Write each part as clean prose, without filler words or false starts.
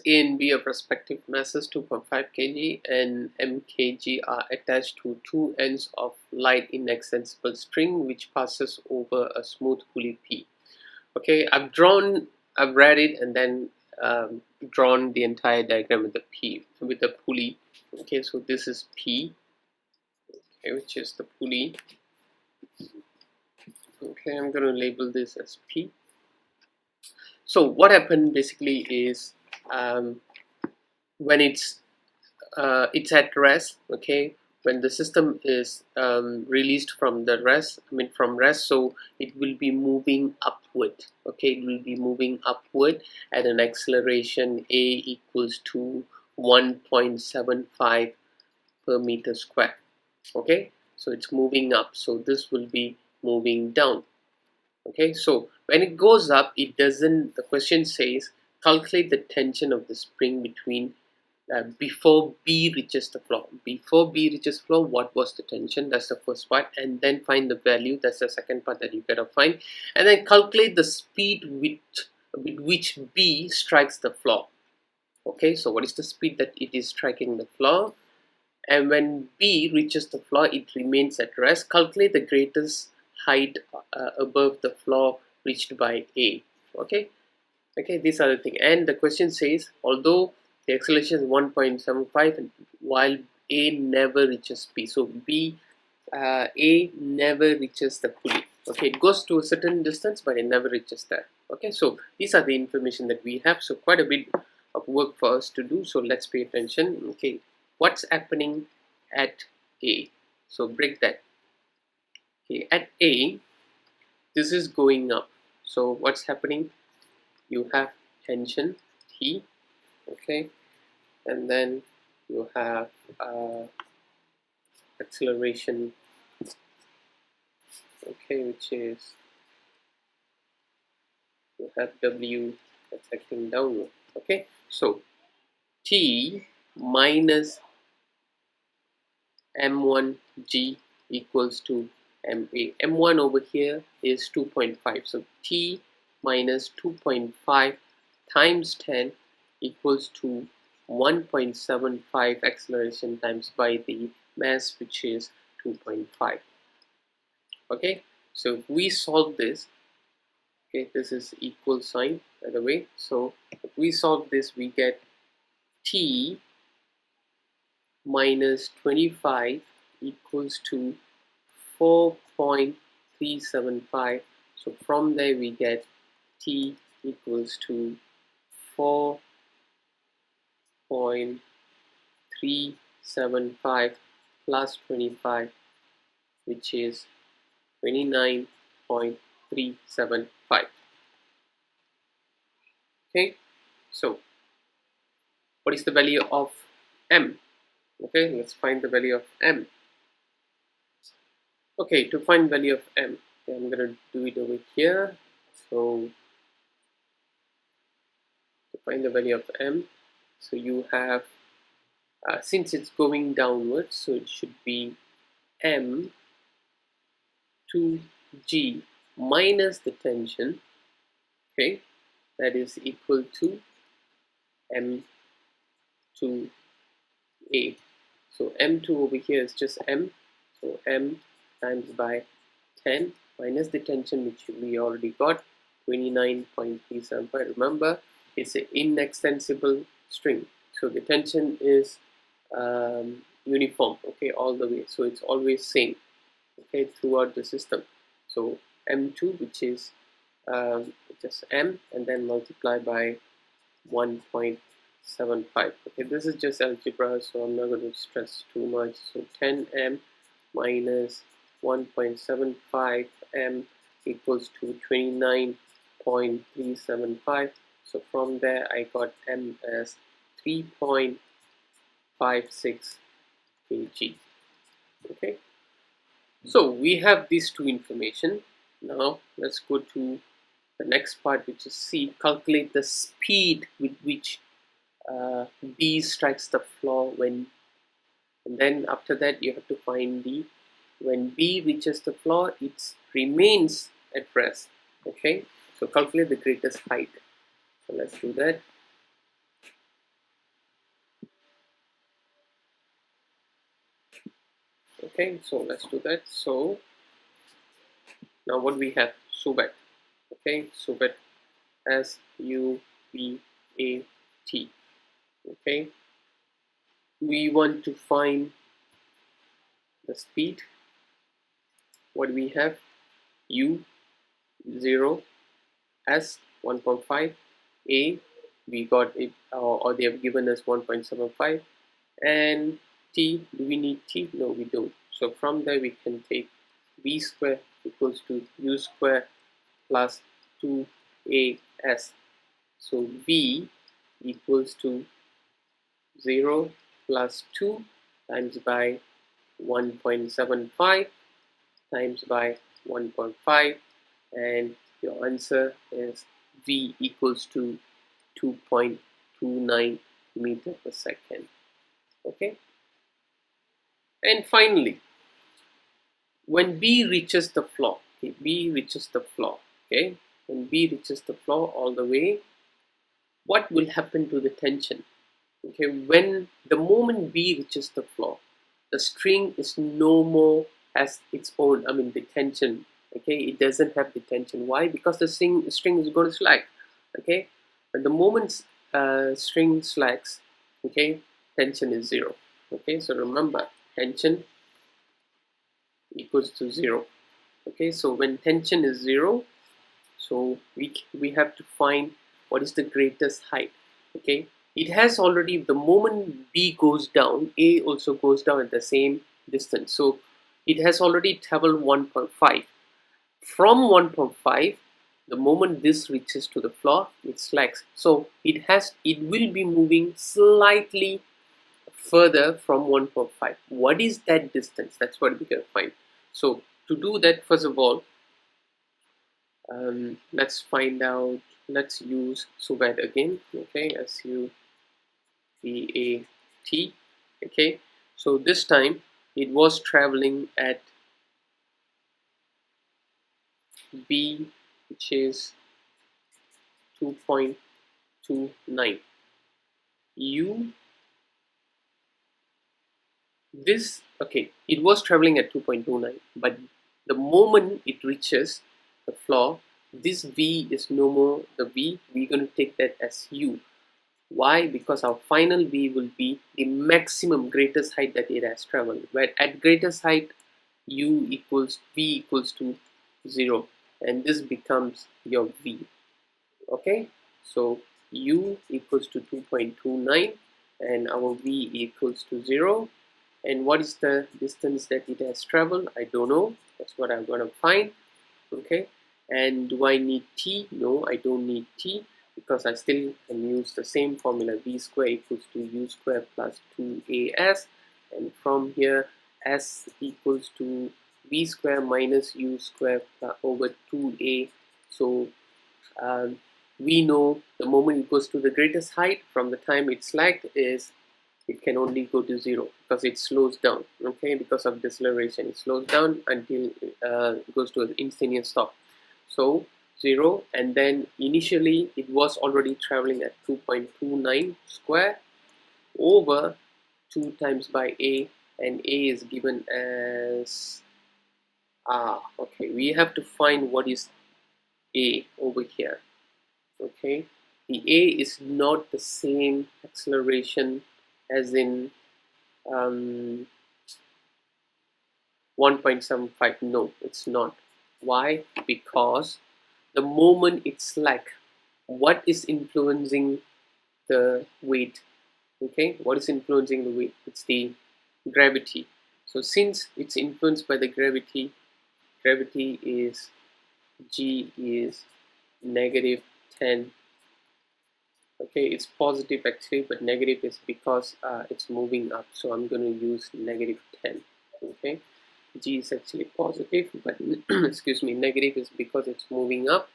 A and B are respective masses 2.5 kg and mkg are attached to two ends of light inextensible string which passes over a smooth pulley P. Okay, I've read it and then drawn the entire diagram with the P, with the pulley. Okay, so this is P, okay, which is the pulley. Okay, I'm going to label this as P. So what happened basically is when it's at rest, okay, when the system is released from the rest, from rest, so it will be moving upward. Okay, it will be moving upward at an acceleration a equals to 1.75 per meter square. Okay, so it's moving up, so this will be moving down. Okay, so when it goes up, it doesn't, the question says calculate the tension of the spring between before B reaches the floor. Before B reaches floor, what was the tension? That's the first part. And then find the value. That's the second part that you gotta find. And then calculate the speed with which B strikes the floor. Okay, so what is the speed that it is striking the floor? And when B reaches the floor, it remains at rest. Calculate the greatest height above the floor reached by A. Okay, these are the things. And the question says, although the acceleration is 1.75 while A never reaches B. So A never reaches the pulley. Okay, it goes to a certain distance, but it never reaches there. Okay, so these are the information that we have. So quite a bit of work for us to do. So let's pay attention. Okay, what's happening at A? So break that. Okay, at A, this is going up. So what's happening? You have tension T, okay, and then you have acceleration, okay, which is, you have W that's acting downward. Okay, so T minus M1G equals to MA. M1 over here is 2.5, so T minus 2.5 times 10 equals to 1.75 acceleration times by the mass, which is 2.5. Okay, so if we solve this, okay, this is equal sign by the way, so if we solve this, we get T minus 25 equals to 4.375. So from there we get T equals to 4.375 plus 25, which is 29.375. Okay, so what is the value of M? Okay, let's find the value of M. Okay, to find value of M, okay, I'm gonna do it over here. So to find the value of M, so you have, since it's going downwards, so it should be M 2G minus the tension, okay, that is equal to M2A. So M2 over here is just M, so M times by 10 minus the tension, which we already got, 29.375. Remember, it's an inextensible string, so the tension is uniform, okay, all the way, so it's always same, okay, throughout the system. So M2, which is just M, and then multiply by 1.75. Okay, this is just algebra, so I'm not going to stress too much. So 10M minus 1.75 M equals to 29.375. So from there I got M as 3.56 kg. Okay, so we have these two information. Now let's go to the next part, which is C. Calculate the speed with which B strikes the floor when, and then after that you have to find the, when B reaches the floor, it remains at rest. Okay, so calculate the greatest height. So let's do that. Okay, so let's do that. So now what we have, Subet. Okay, Subet, S-U-B-A-T. Okay, we want to find the speed. What we have, U 0, S 1.5, A we got it, or they have given us 1.75, and T, do we need T? No, we don't. So from there we can take V square equals to U square plus 2AS. So V equals to 0 plus 2 times by 1.75 times by 1.5, and your answer is V equals to 2.29 meter per second. Okay, and finally, when B reaches the floor, okay, B reaches the floor, okay, when B reaches the floor all the way, what will happen to the tension? Okay, when the moment B reaches the floor, the string is no more as its own, I mean the tension, okay, it doesn't have the tension. Why? Because the string is going to slack. Okay, and the moment string slacks, okay, tension is 0. Okay, so remember, tension equals to 0. Okay, so when tension is 0, so we have to find what is the greatest height. Okay, it has already, the moment B goes down, A also goes down at the same distance, so it has already traveled 1.5. From 1.5, the moment this reaches to the floor, it slacks, so it will be moving slightly further from 1.5. What is that distance? That's what we can find. So to do that, first of all, let's find out, let's use Subet again. Okay, S-U-B-A-T. Okay, so this time it was traveling at B, which is 2.29. U, this, okay, it was traveling at 2.29, but the moment it reaches the floor, this V is no more the V. We're going to take that as U. Why? Because our final V will be the maximum greatest height that it has traveled, where at greatest height V equals to 0, and this becomes your V. Okay, so U equals to 2.29 and our V equals to 0. And what is the distance that it has traveled? I don't know. That's what I'm going to find. Okay, and do I need T? No, I don't need T, because I still can use the same formula, V square equals to U square plus 2AS, and from here S equals to V square minus U square over 2A. So we know the moment it goes to the greatest height from the time it's slacked is it can only go to 0 because it slows down. Okay, because of deceleration, it slows down until it goes to an instantaneous stop. So 0, and then initially it was already traveling at 2.29 square over 2 times by A, and A is given as okay, we have to find what is A over here. Okay, the A is not the same acceleration as in 1.75. no, it's not. Why? Because the moment it's slack, what is influencing the weight? Okay, what is influencing the weight? It's the gravity. So since it's influenced by the gravity, gravity is G is negative 10. Okay, it's positive actually, but negative is because it's moving up, so I'm going to use negative 10. Okay, G is actually positive, but excuse me, negative is because it's moving up.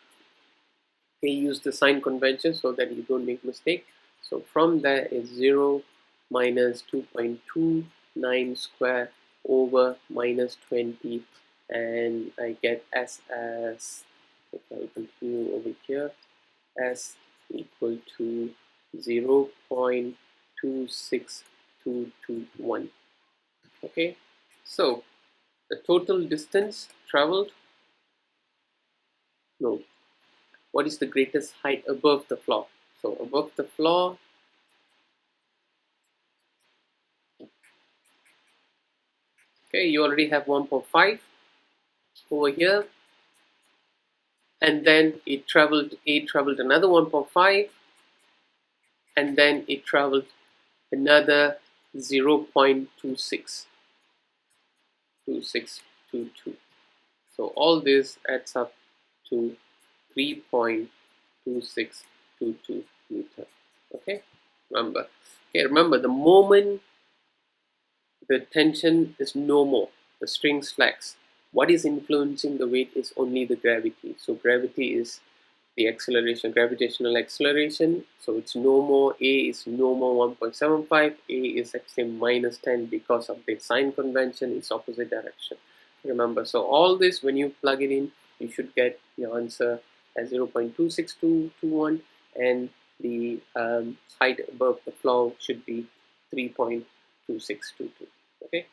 Okay, use the sign convention so that you don't make mistake. So from there is 0 minus 2.29 square over minus 20, and I get S as, okay, I'll continue over here, S equal to 0.26221. Okay, So the total distance traveled, no, what is the greatest height above the floor? So above the floor, okay, you already have 1.5 over here, and then it traveled another 1.5, and then it traveled another 0.26 2622. So all this adds up to 3.2622 meter. Okay, remember the moment the tension is no more, the string slacks, what is influencing the weight is only the gravity. So gravity is the acceleration, gravitational acceleration. So it's no more, A is no more 1.75, A is actually minus 10 because of the sign convention, it's opposite direction. Remember, so all this, when you plug it in, you should get your answer as 0.26221, and the height above the floor should be 3.2622. Okay.